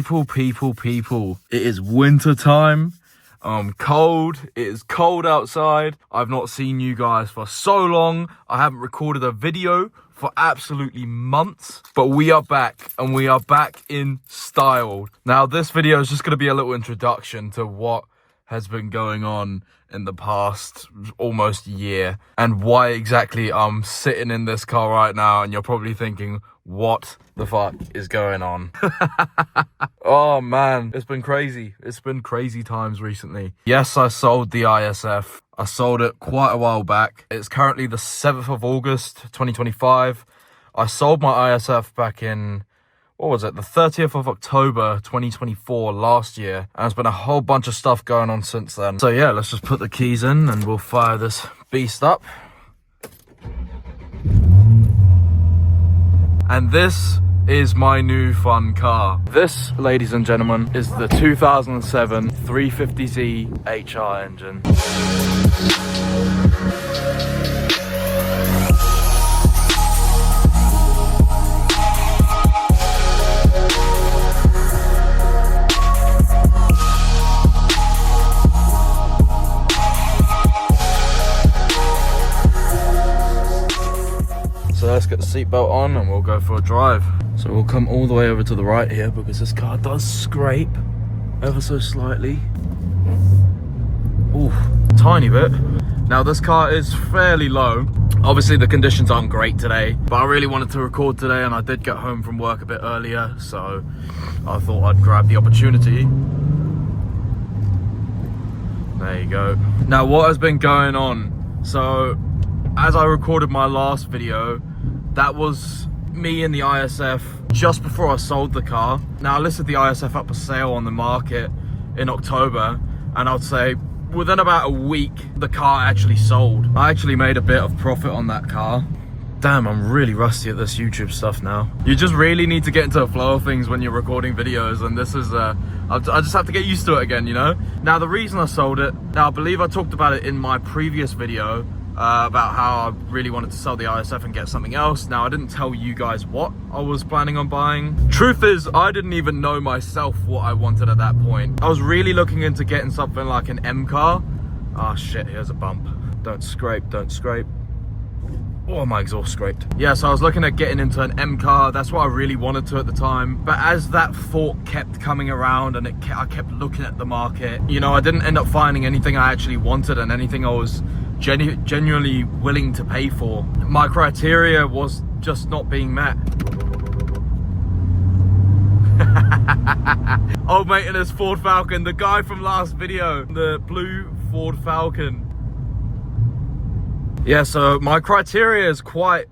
People. It is winter time. Cold. It is cold outside. I've not seen you guys for so long. I haven't recorded a video for absolutely months, but we are back, and we are back in style. Now, this video is just going to be a little introduction to what has been going on in the past almost year and why exactly I'm sitting in this car right now, and you're probably thinking, what the fuck is going on? Oh man, it's been crazy. It's been crazy times recently. Yes, I sold the ISF. I sold it quite a while back. It's currently the 7th of August 2025. I sold my ISF back in, what was it, the 30th of October 2024 last year, and there's been a whole bunch of stuff going on since then. So yeah, let's just put the keys in and we'll fire this beast up. And this is my new fun car. This, ladies and gentlemen, is the 2007 350Z HR engine. So let's get the seatbelt on and we'll go for a drive. So we'll come all the way over to the right here because this car does scrape ever so slightly. Ooh, tiny bit. Now this car is fairly low. Obviously the conditions aren't great today, but I really wanted to record today and I did get home from work a bit earlier, so I thought I'd grab the opportunity. There you go. Now what has been going on? So as I recorded my last video, that was me in the ISF just before I sold the car. Now I listed the ISF up for sale on the market in October, and I'd say within about a week the car actually sold. I actually made a bit of profit on that car. Damn, I'm really rusty at this YouTube stuff now. You just really need to get into the flow of things when you're recording videos, and this is I just have to get used to it again, you know? Now the reason I sold it, now I believe I talked about it in my previous video, about how I really wanted to sell the ISF and get something else. Now I didn't tell you guys what I was planning on buying. Truth is, I didn't even know myself what I wanted at that point. I was really looking into getting something like an M car. Ah, shit, here's a bump. Don't scrape, don't scrape. Oh, my exhaust scraped. Yeah, so I was looking at getting into an M car. That's what I really wanted to at the time. But as that thought kept coming around and I kept looking at the market, you know, I didn't end up finding anything I actually wanted and anything I was genuinely willing to pay for. My criteria was just not being met. Oh mate, in this Ford Falcon, the guy from last video, the blue Ford Falcon. Yeah, so my criteria is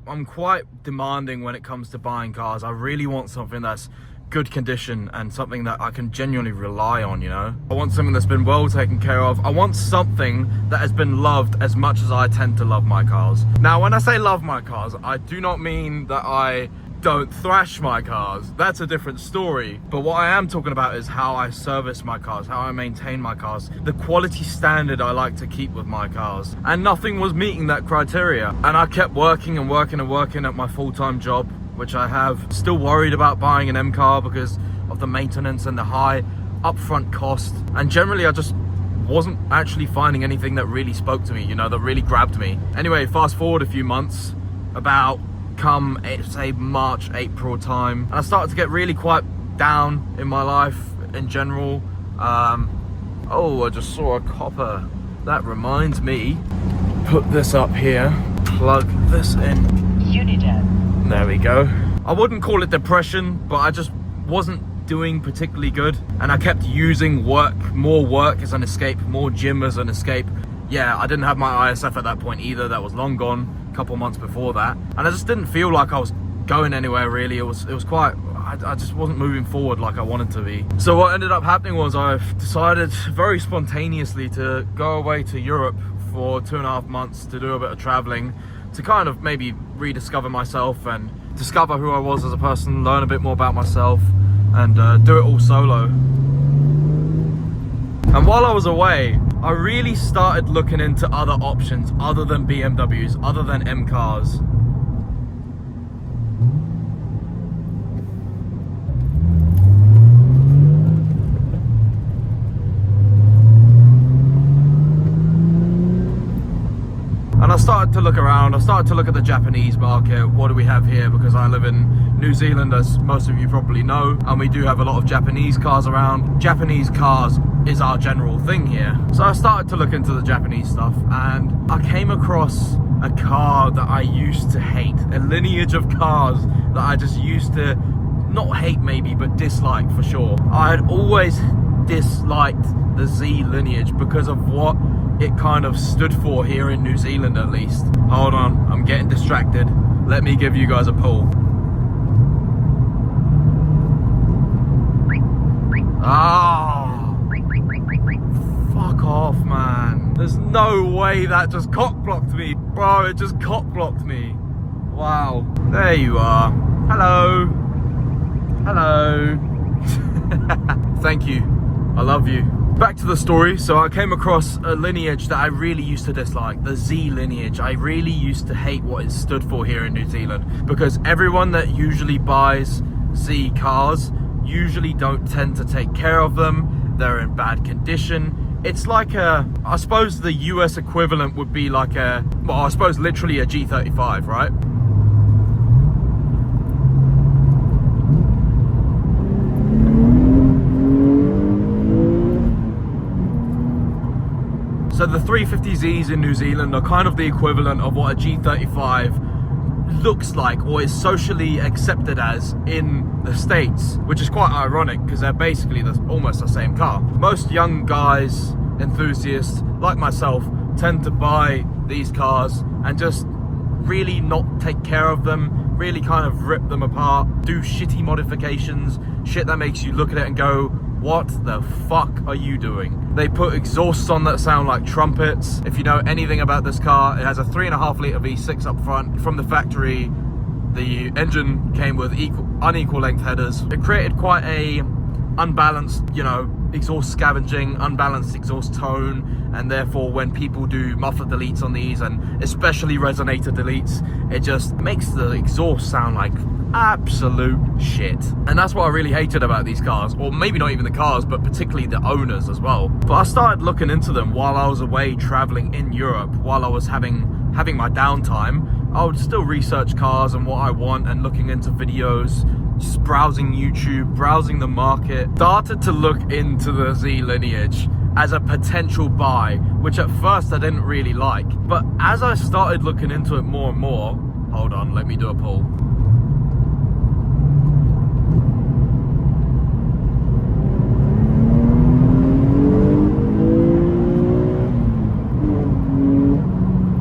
I'm quite demanding when it comes to buying cars. I really want something that's good condition and something that I can genuinely rely on, you know? I want something that's been well taken care of. I want something that has been loved as much as I tend to love my cars. Now, when I say love my cars, I do not mean that I don't thrash my cars. That's a different story. But what I am talking about is how I service my cars, how I maintain my cars, the quality standard I like to keep with my cars. And nothing was meeting that criteria. And I kept working and working and working at my full-time job, which I have. Still worried about buying an M car because of the maintenance and the high upfront cost. And generally I just wasn't actually finding anything that really spoke to me, you know, that really grabbed me. Anyway, fast forward a few months, about come say March, April time, and I started to get really quite down in my life in general. Oh, I just saw a copper. That reminds me, put this up here, plug this in. Uniden. There we go. I wouldn't call it depression, but I just wasn't doing particularly good. And I kept using more work as an escape, more gym as an escape. Yeah, I didn't have my ISF at that point either. That was long gone, a couple months before that. And I just didn't feel like I was going anywhere really. It was quite, I just wasn't moving forward like I wanted to be. So what ended up happening was I've decided very spontaneously to go away to Europe for 2.5 months to do a bit of traveling, to kind of maybe rediscover myself and discover who I was as a person, learn a bit more about myself, and do it all solo. And while I was away, I really started looking into other options other than BMWs, other than M cars. started to look around. I started to look at the Japanese market. What do we have here? Because I live in New Zealand, as most of you probably know, and we do have a lot of Japanese cars around. Japanese cars is our general thing here. So I started to look into the Japanese stuff, and I came across a car that I used to hate. A lineage of cars that I just used to, not hate maybe, but dislike for sure. I had always disliked the Z lineage because of what it kind of stood for here in New Zealand, at least. Hold on, I'm getting distracted. Let me give you guys a pull. Ah, fuck off, man. There's no way that just cock blocked me, bro. It just cock blocked me. Wow. There you are. Hello. Hello. Thank you. I love you. Back to the story. So I came across a lineage that I really used to dislike, the Z lineage. I really used to hate what it stood for here in New Zealand, because everyone that usually buys Z cars usually don't tend to take care of them. They're in bad condition. It's like I suppose the US equivalent would be like well, I suppose literally a G35, right? So the 350Zs in New Zealand are kind of the equivalent of what a G35 looks like, or is socially accepted as in the States, which is quite ironic because they're basically almost the same car. Most young guys, enthusiasts like myself, tend to buy these cars and just really not take care of them, really kind of rip them apart, do shitty modifications, shit that makes you look at it and go, what the fuck are you doing? They put exhausts on that sound like trumpets. If you know anything about this car, it has a 3.5 litre V6 up front. From the factory, the engine came with unequal length headers. It created quite a unbalanced, you know, exhaust scavenging, unbalanced exhaust tone, and therefore when people do muffler deletes on these, and especially resonator deletes, it just makes the exhaust sound like absolute shit. And that's what I really hated about these cars, or maybe not even the cars, but particularly the owners as well. But I started looking into them while I was away traveling in Europe. While I was having my downtime, I would still research cars and what I want, and looking into videos, just browsing YouTube, browsing the market. Started to look into the Z lineage as a potential buy, which at first I didn't really like. But as I started looking into it more and more, hold on, let me do a pull.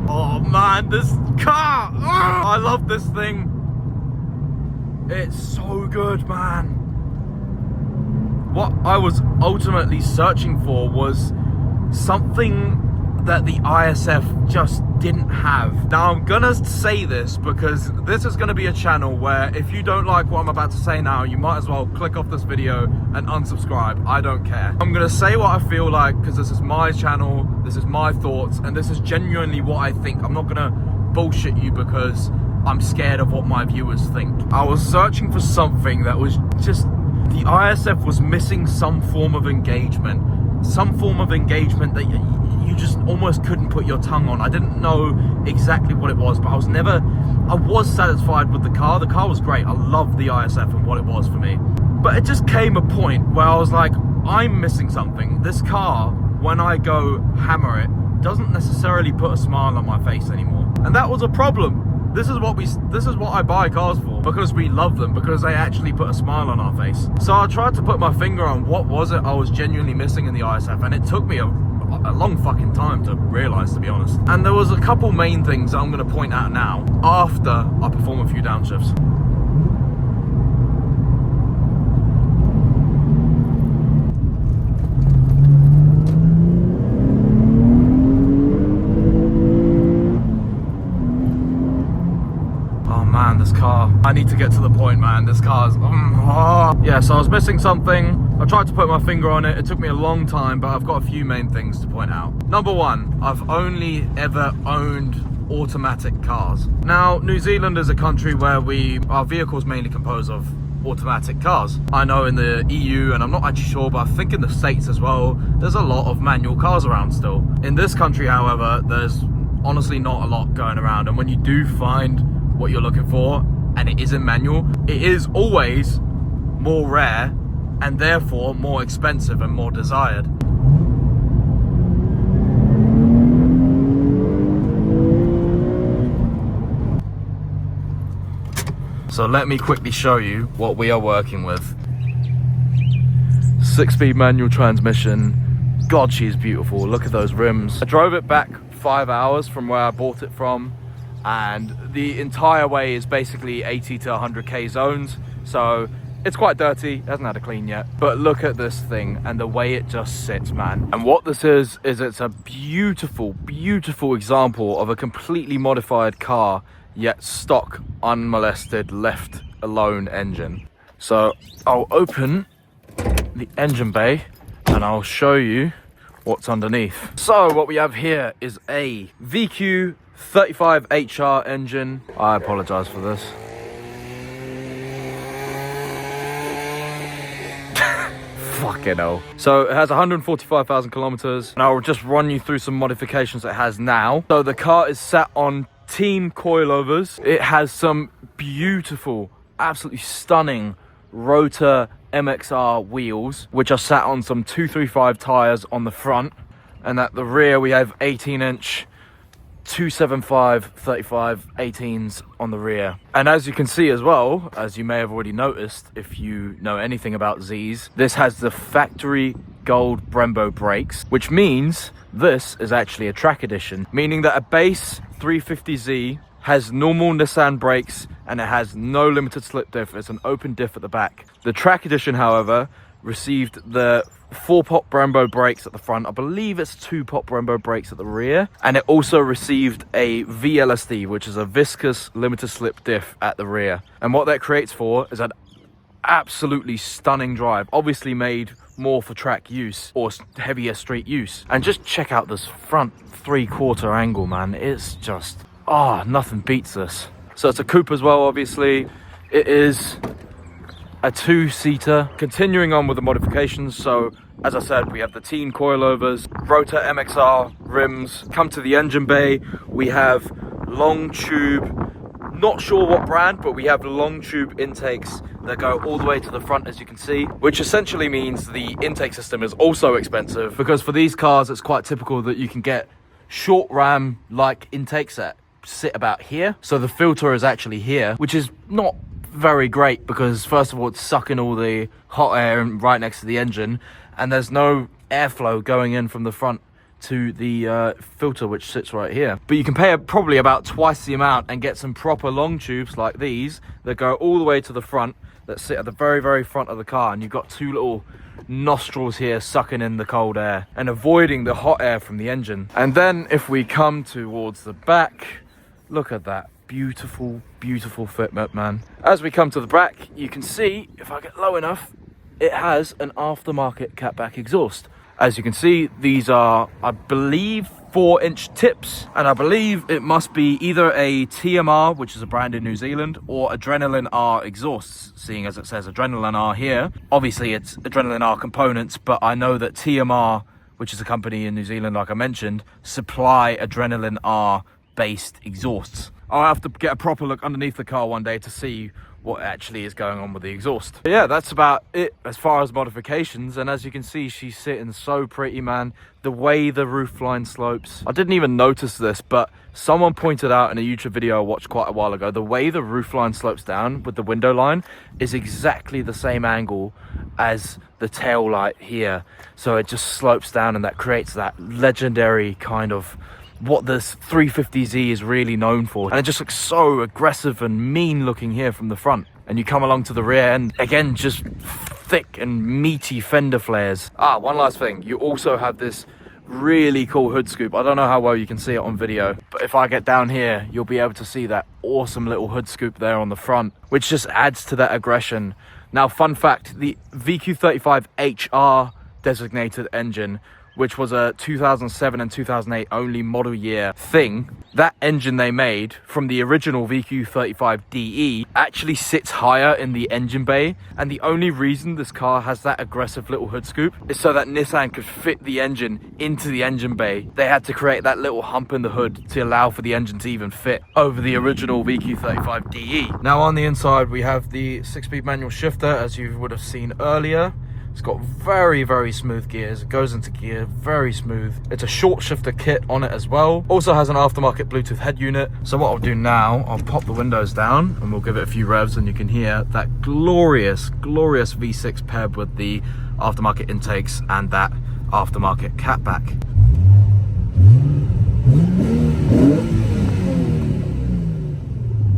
Oh man, this car! I love this thing. It's so good, man. What I was ultimately searching for was something that the ISF just didn't have. Now I'm gonna say this because this is gonna be a channel where if you don't like what I'm about to say now, you might as well click off this video and unsubscribe. I don't care. I'm gonna say what I feel like because this is my channel, this is my thoughts, and this is genuinely what I think. I'm not gonna bullshit you because I'm scared of what my viewers think. I was searching for something that was just, the ISF was missing some form of engagement that you just almost couldn't put your tongue on. I didn't know exactly what it was, but I was satisfied with the car. The car was great. I loved the ISF and what it was for me. But it just came a point where I was like, I'm missing something. This car, when I go hammer it, doesn't necessarily put a smile on my face anymore. And that was a problem. This is what I buy cars for, because we love them, because they actually put a smile on our face. So I tried to put my finger on what was it I was genuinely missing in the ISF, and it took me a long fucking time to realize, to be honest. And there was a couple main things that I'm going to point out now after I perform a few downshifts. This car, I need to get to the point, man. This car's yeah, so I was missing something. I tried to put my finger on it. It took me a long time, but I've got a few main things to point out. Number one, I've only ever owned automatic cars. Now, New Zealand is a country where our vehicles mainly compose of automatic cars. I know in the EU, and I'm not actually sure, but I think in the States as well, there's a lot of manual cars around still. In this country, however, there's honestly not a lot going around, and when you do find what you're looking for and it isn't manual, it is always more rare and therefore more expensive and more desired. So let me quickly show you what we are working with. 6-speed manual transmission. God, she's beautiful. Look at those rims. I drove it back 5 hours from where I bought it from, and the entire way is basically 80 to 100k zones. So it's quite dirty, it hasn't had a clean yet, but look at this thing and the way it just sits, man. And what this is it's a beautiful, beautiful example of a completely modified car, yet stock, unmolested, left alone engine. So I'll open the engine bay and I'll show you what's underneath. So what we have here is a VQ35HR engine. I apologize for this. Fucking hell. So it has 145,000 kilometers, and I'll just run you through some modifications it has now. So the car is sat on Tein Coilovers. It has some beautiful, absolutely stunning Rota MXR wheels, which are sat on some 235 tires on the front, and at the rear we have 18-inch 275 35 18s on the rear. And as you can see as well, as you may have already noticed if you know anything about Z's, this has the factory gold Brembo brakes, which means this is actually a track edition, meaning that a base 350Z has normal Nissan brakes and it has no limited slip diff. It's an open diff at the back. The track edition, however, received the 4-pop Brembo brakes at the front. I believe it's 2-pop Brembo brakes at the rear, and it also received a VLSD, which is a viscous limited slip diff at the rear. And what that creates for is an absolutely stunning drive, obviously made more for track use or heavier street use. And just check out this front 3/4 angle, man. It's just, nothing beats this. So it's a coupe as well, obviously. It is a 2-seater. Continuing on with the modifications, so as I said, we have the Tein Coilovers, Rota MXR Rims. Come to the engine bay, we have long tube, not sure what brand, but we have long tube intakes that go all the way to the front, as you can see, which essentially means the intake system is also expensive, because for these cars it's quite typical that you can get short ram like intakes that sit about here. So the filter is actually here, which is not very great because first of all it's sucking all the hot air right next to the engine, and there's no airflow going in from the front to the filter, which sits right here. But you can pay probably about twice the amount and get some proper long tubes like these that go all the way to the front, that sit at the very, very front of the car, and you've got 2 little nostrils here sucking in the cold air and avoiding the hot air from the engine. And then if we come towards the back, look at that beautiful, beautiful fitment, man. As we come to the back, you can see, if I get low enough, it has an aftermarket catback exhaust. As you can see, these are, I believe, 4-inch tips, and I believe it must be either a TMR, which is a brand in New Zealand, or AdrenalinR exhausts, seeing as it says AdrenalinR here. Obviously it's AdrenalinR components, but I know that TMR, which is a company in New Zealand like I mentioned, supply AdrenalinR based exhausts. I'll have to get a proper look underneath the car one day to see what actually is going on with the exhaust. But yeah, that's about it as far as modifications. And as you can see, she's sitting so pretty, man. The way the roofline slopes, I didn't even notice this, but someone pointed out in a YouTube video I watched quite a while ago, the way the roofline slopes down with the window line is exactly the same angle as the tail light here. So it just slopes down, and that creates that legendary kind of what this 350Z is really known for. And it just looks so aggressive and mean looking here from the front. And you come along to the rear, and again, just thick and meaty fender flares. One last thing, you also have this really cool hood scoop. I don't know how well you can see it on video, but if I get down here, you'll be able to see that awesome little hood scoop there on the front, which just adds to that aggression. Now, fun fact, the VQ35HR designated engine which was a 2007 and 2008 only model year thing, that engine they made from the original VQ35DE actually sits higher in the engine bay. And the only reason this car has that aggressive little hood scoop is so that Nissan could fit the engine into the engine bay. They had to create that little hump in the hood to allow for the engine to even fit over the original VQ35DE. Now on the inside, we have the 6-speed manual shifter, as you would have seen earlier. It's got very, very smooth gears. It goes into gear very smooth. It's a short shifter kit on it as well. Also has an aftermarket Bluetooth head unit. So what I'll do now, I'll pop the windows down and we'll give it a few revs and you can hear that glorious, glorious V6 paired with the aftermarket intakes and that aftermarket catback.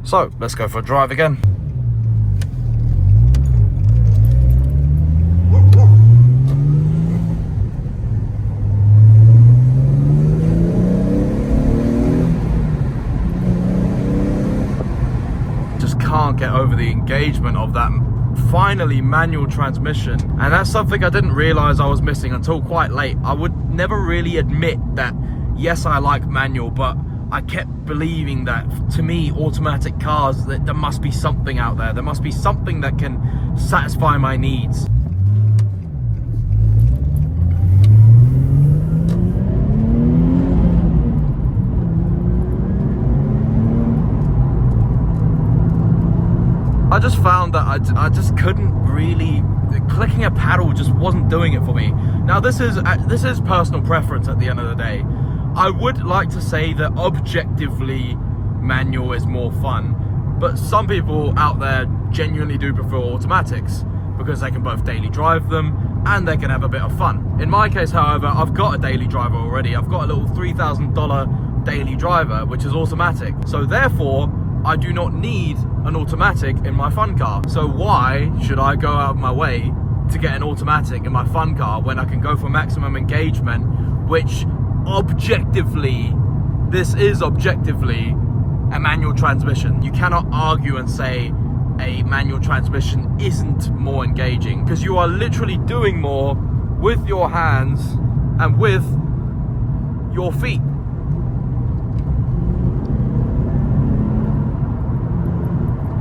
So let's go for a drive again. Can't get over the engagement of that finally manual transmission, and that's something I didn't realize I was missing until quite late. I would never really admit that yes, I like manual, but I kept believing that to me automatic cars, that there must be something out there. There must be something that can satisfy my needs. I just found that I just couldn't really, clicking a paddle just wasn't doing it for me. Now this is personal preference at the end of the day. I would like to say that objectively manual is more fun, but some people out there genuinely do prefer automatics because they can both daily drive them and they can have a bit of fun. In my case, however, I've got a daily driver already. I've got a little $3,000 daily driver, which is automatic. So therefore, I do not need an automatic in my fun car. So why should I go out of my way to get an automatic in my fun car when I can go for maximum engagement, which objectively, this is objectively a manual transmission. You cannot argue and say a manual transmission isn't more engaging, because you are literally doing more with your hands and with your feet.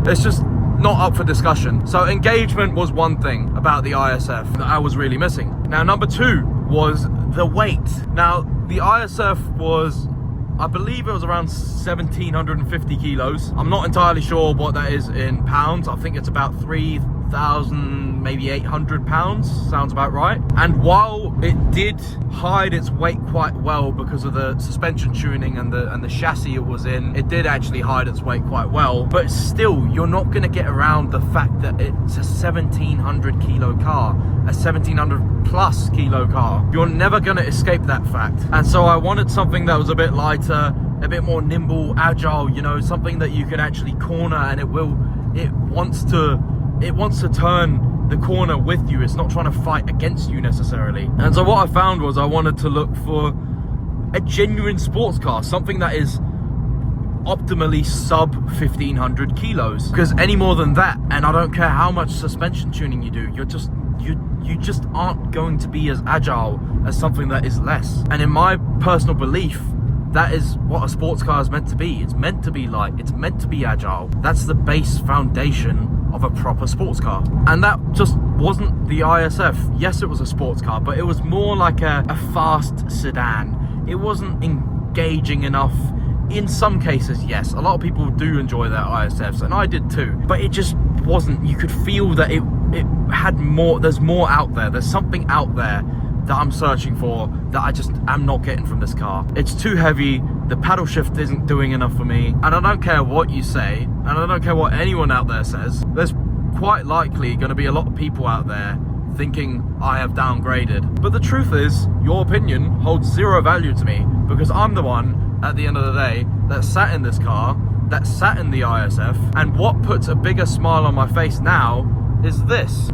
It's just not up for discussion. So engagement was one thing about the ISF that I was really missing. Now number two was the weight. Now the ISF was, I believe it was around 1,750 kilos. I'm not entirely sure what that is in pounds. I think it's about 3,000, maybe 800 pounds. Sounds about right. And while it did hide its weight quite well because of the suspension tuning and the chassis it was in, it did actually hide its weight quite well. But still, you're not going to get around the fact that it's a 1,700 kilo car, a 1,700 plus kilo car. You're never going to escape that fact. And so I wanted something that was a bit lighter, a bit more nimble, agile, you know, something that you can actually corner and it wants to turn the corner with you. It's not trying to fight against you necessarily. And so what I found was I wanted to look for a genuine sports car, something that is optimally sub 1,500 kilos, because any more than that, and I don't care how much suspension tuning you do, you just aren't going to be as agile as something that is less. And in my personal belief, that is what a sports car is meant to be. It's meant to be light, it's meant to be agile. That's the base foundation of a proper sports car. And that just wasn't the ISF. Yes, it was a sports car, but it was more like a fast sedan. It wasn't engaging enough. In some cases, yes, a lot of people do enjoy their ISFs, and I did too, but it just wasn't. You could feel that it had more. There's more out there. There's something out there that I'm searching for that I just am not getting from this car. It's too heavy, the paddle shift isn't doing enough for me, and I don't care what you say, and I don't care what anyone out there says, there's quite likely going to be a lot of people out there thinking I have downgraded. But the truth is, your opinion holds zero value to me, because I'm the one, at the end of the day, that sat in this car, that sat in the ISF, and what puts a bigger smile on my face now is this.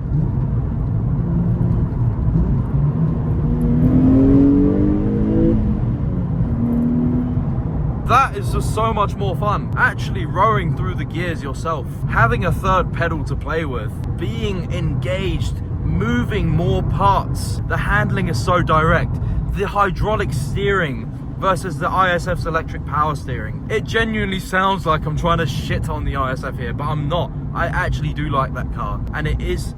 That is just so much more fun. Actually rowing through the gears yourself, having a third pedal to play with, being engaged, moving more parts. The handling is so direct. the hydraulic steering versus the ISF's electric power steering. It genuinely sounds like I'm trying to shit on the ISF here, but I'm not. I actually do like that car, and it is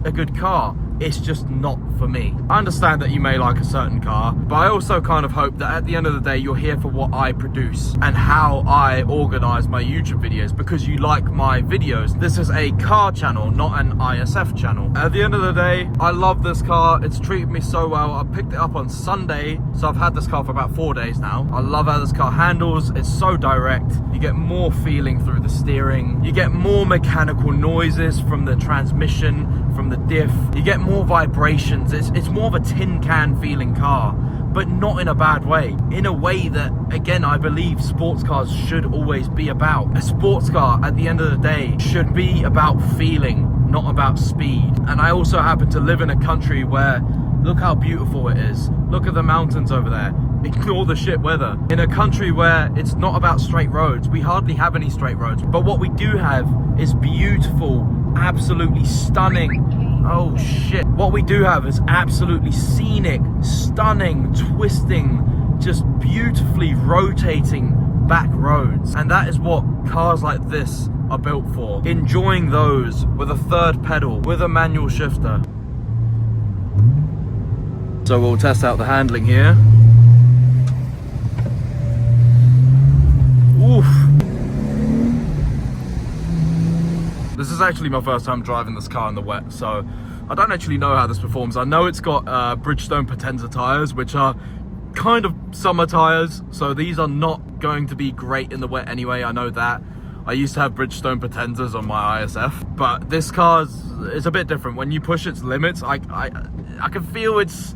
a good car. It's just not for me. I understand that you may like a certain car, but I also kind of hope that at the end of the day, you're here for what I produce and how I organize my YouTube videos, because you like my videos. This is a car channel, not an ISF channel. At the end of the day, I love this car. It's treated me so well. I picked it up on Sunday, so I've had this car for about 4 days now. I love how this car handles. It's so direct. You get more feeling through the steering. You get more mechanical noises from the transmission, from the diff. You get more vibrations. It's more of a tin can feeling car, but not in a bad way. In a way that, again, I believe sports cars should always be about. A sports car, at the end of the day, should be about feeling, not about speed. And I also happen to live in a country where, look how beautiful it is. Look at the mountains over there. Ignore the shit weather. In a country where it's not about straight roads, we hardly have any straight roads, but what we do have is beautiful, absolutely stunning, oh shit, what we do have is absolutely scenic, stunning, twisting, just beautifully rotating back roads. And that is what cars like this are built for. Enjoying those with a third pedal, with a manual shifter. So we'll test out the handling here. Oof. This is actually my first time driving this car in the wet, so I don't actually know how this performs. I know it's got Bridgestone Potenza tires, which are kind of summer tires, so these are not going to be great in the wet anyway. I know that. I used to have Bridgestone Potenzas on my ISF, but this car is a bit different. When you push its limits, I can feel it's,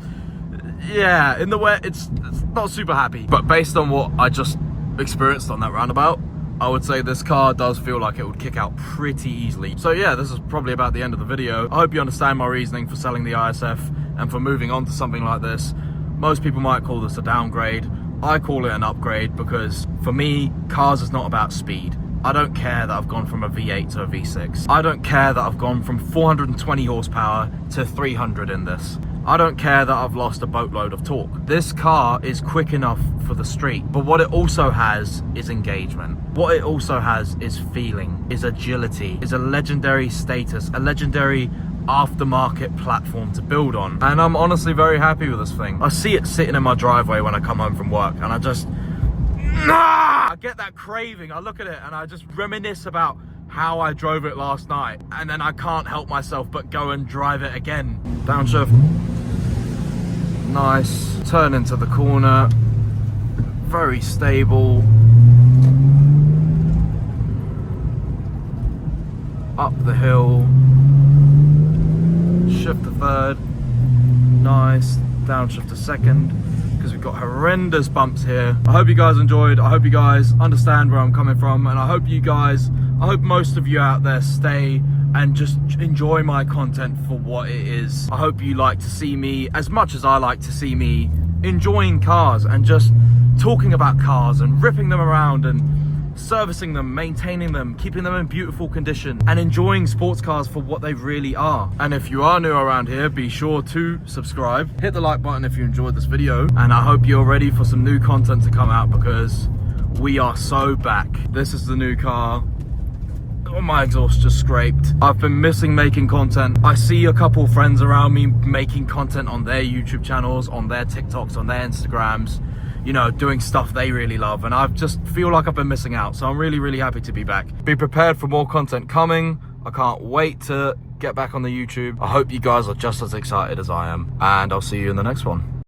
yeah, in the wet, it's not super happy. But based on what I just experienced on that roundabout, I would say this car does feel like it would kick out pretty easily. So yeah, this is probably about the end of the video. I hope you understand my reasoning for selling the ISF and for moving on to something like this. Most people might call this a downgrade. I call it an upgrade, because for me, cars is not about speed. I don't care that I've gone from a V8 to a V6. I don't care that I've gone from 420 horsepower to 300 in this. I don't care that I've lost a boatload of torque. This car is quick enough for the street, but what it also has is engagement. What it also has is feeling, is agility, is a legendary status, a legendary aftermarket platform to build on. And I'm honestly very happy with this thing. I see it sitting in my driveway when I come home from work, and I just, I get that craving. I look at it and I just reminisce about how I drove it last night, and then I can't help myself but go and drive it again. Downshift. Nice. Turn into the corner. Very stable. Up the hill. Shift to third. Nice. Downshift to second, because we've got horrendous bumps here. I hope you guys enjoyed. I hope you guys understand where I'm coming from, and I hope most of you out there stay and just enjoy my content for what it is. I hope you like to see me, as much as I like to see me, enjoying cars and just talking about cars and ripping them around and servicing them, maintaining them, keeping them in beautiful condition, and enjoying sports cars for what they really are. And if you are new around here, be sure to subscribe, hit the like button if you enjoyed this video, and I hope you're ready for some new content to come out, because we are so back. This is the new car. Oh, my exhaust just scraped. I've been missing making content. I see a couple friends around me making content on their YouTube channels, on their TikToks, on their Instagrams, you know, doing stuff they really love, and I just feel like I've been missing out. So I'm really, really happy to be back. Be prepared for more content coming. I can't wait to get back on the YouTube. I hope you guys are just as excited as I am, and I'll see you in the next one.